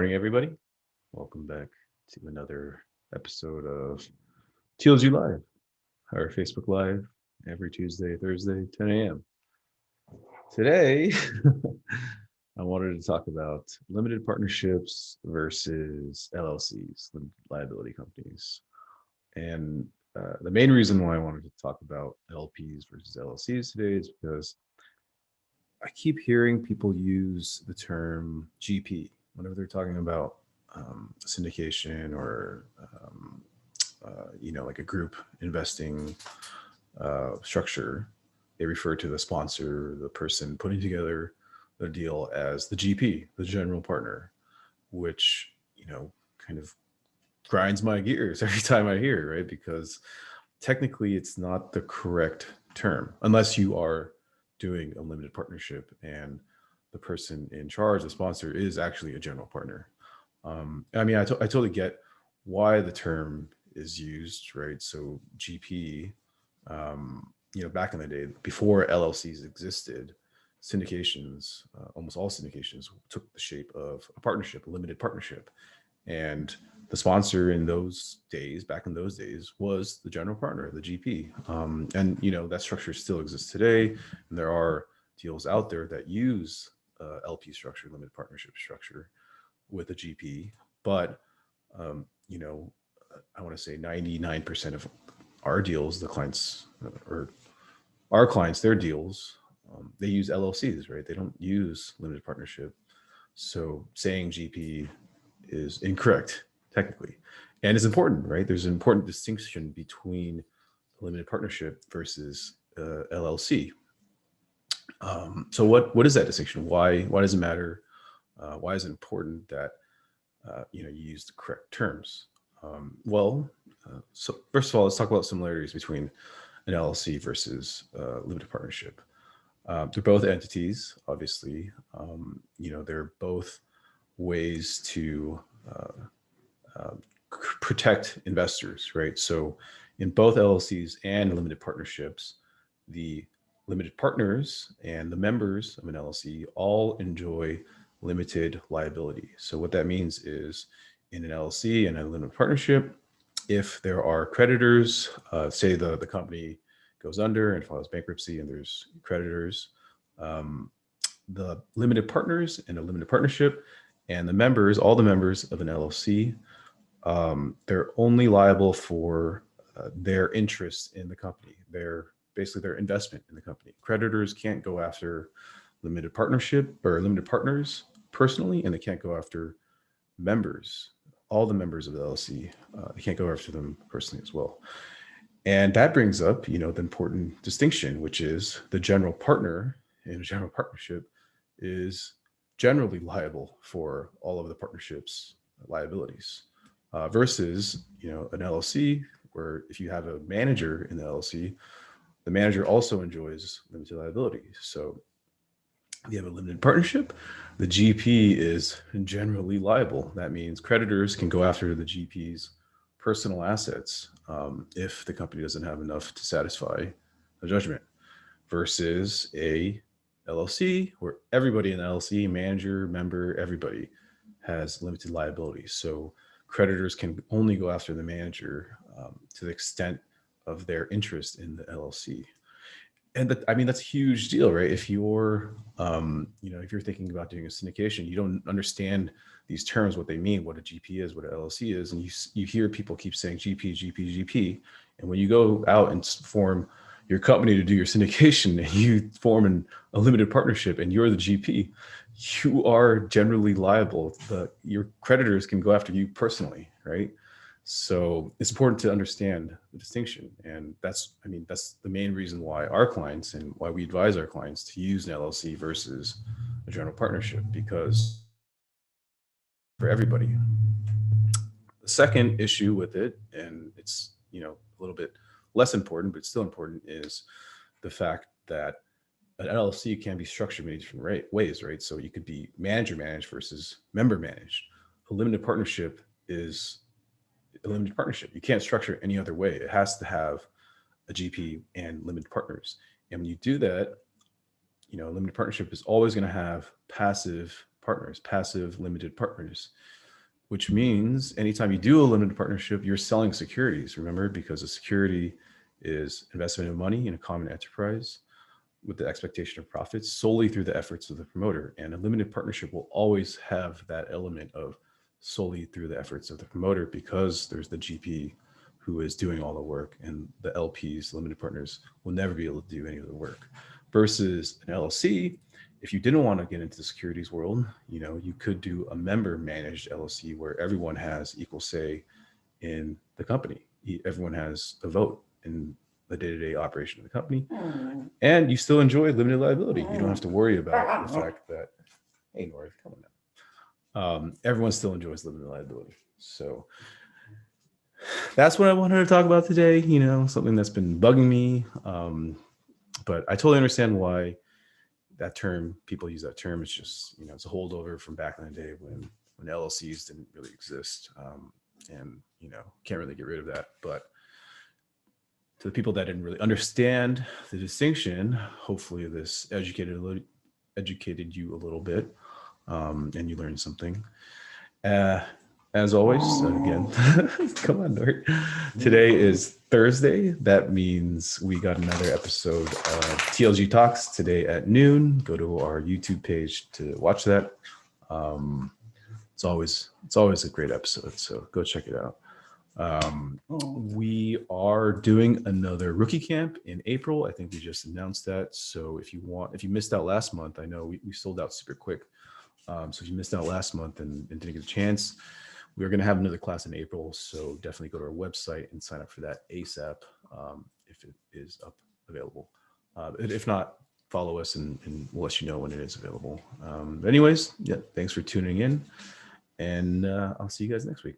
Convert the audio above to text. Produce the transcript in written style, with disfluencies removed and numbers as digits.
morning, everybody. Welcome back to another episode of TLG Live, our Facebook Live every Tuesday, Thursday, 10 a.m. Today, I wanted to talk about limited partnerships versus LLCs, limited liability companies. And the main reason why I wanted to talk about LPs versus LLCs today is because I keep hearing people use the term GP whenever they're talking about syndication or like a group investing structure. They refer to the sponsor, the person putting together the deal, as the GP, the general partner, which kind of grinds my gears every time I hear, right? Because technically it's not the correct term unless you are doing a limited partnership and the person in charge, the sponsor, is actually a general partner. I totally get why the term is used, right? So GP, back in the day, before LLCs existed, syndications, almost all syndications took the shape of a partnership, a limited partnership. And the sponsor in those days, back in those days, was the general partner, the GP. That structure still exists today. And there are deals out there that use LP structure, limited partnership structure with a GP. But, I want to say 99% of our deals, the clients or our clients, their deals, they use LLCs, right? They don't use limited partnership. So saying GP is incorrect technically, and it's important, right? There's an important distinction between limited partnership versus LLC. So what is that distinction? Why does it matter? Why is it important that you use the correct terms? So first of all, let's talk about similarities between an LLC versus limited partnership. They're both entities, obviously. They're both ways to protect investors, right? So in both LLCs and limited partnerships, the limited partners and the members of an LLC all enjoy limited liability. So what that means is, in an LLC and a limited partnership, if there are creditors, say the company goes under and files bankruptcy and there's creditors, the limited partners in a limited partnership and the members, all the members of an LLC, they're only liable for their interest in the company. They're basically their investment in the company. Creditors can't go after limited partnership or limited partners personally, and they can't go after members, all the members of the LLC. They can't go after them personally as well. And that brings up, the important distinction, which is the general partner in a general partnership is generally liable for all of the partnership's liabilities, versus, an LLC, where if you have a manager in the LLC, the manager also enjoys limited liability. So if you have a limited partnership, the GP is generally liable. That means creditors can go after the GP's personal assets if the company doesn't have enough to satisfy a judgment, versus a LLC where everybody in the LLC, manager, member, everybody has limited liability. So creditors can only go after the manager to the extent of their interest in the LLC. And that's a huge deal, right? If you're, if you're thinking about doing a syndication, you don't understand these terms, what they mean, what a GP is, what an LLC is. And you hear people keep saying GP, GP, GP. And when you go out and form your company to do your syndication and you form a limited partnership and you're the GP, you are generally liable. Your creditors can go after you personally, right? So it's important to understand the distinction. And that's the main reason why our clients and why we advise our clients to use an LLC versus a general partnership, because for everybody. The second issue with it, and it's, a little bit less important, but still important, is the fact that an LLC can be structured many different ways, right? So you could be manager managed versus member managed. A limited partnership is a limited partnership. You can't structure it any other way. It has to have a GP and limited partners. And when you do that, a limited partnership is always going to have passive partners, passive limited partners, which means anytime you do a limited partnership, you're selling securities, remember, because a security is investment of money in a common enterprise with the expectation of profits solely through the efforts of the promoter. And a limited partnership will always have that element of solely through the efforts of the promoter, because there's the GP who is doing all the work, and the LPs, limited partners, will never be able to do any of the work. Versus an LLC, if you didn't want to get into the securities world, you could do a member managed LLC where everyone has equal say in the company. Everyone has a vote in the day-to-day operation of the company, and you still enjoy limited liability. You don't have to worry about the fact that, hey, North, come on now. Everyone still enjoys limited liability. So that's what I wanted to talk about today. Something that's been bugging me. But I totally understand why that term, people use that term. It's just, it's a holdover from back in the day when LLCs didn't really exist. And, can't really get rid of that. But to the people that didn't really understand the distinction, hopefully this educated you a little bit, and you learned something. As always, again, come on, Nort. Today is Thursday. That means we got another episode of TLG Talks today at noon. Go to our YouTube page to watch that. It's always a great episode, so go check it out. We are doing another rookie camp in April. I think we just announced that. So if you missed out last month, I know we sold out super quick. So if you missed out last month and didn't get a chance, we're going to have another class in April. So definitely go to our website and sign up for that ASAP if it is available. If not, follow us and we'll let you know when it is available. Anyways, yeah, thanks for tuning in, and I'll see you guys next week.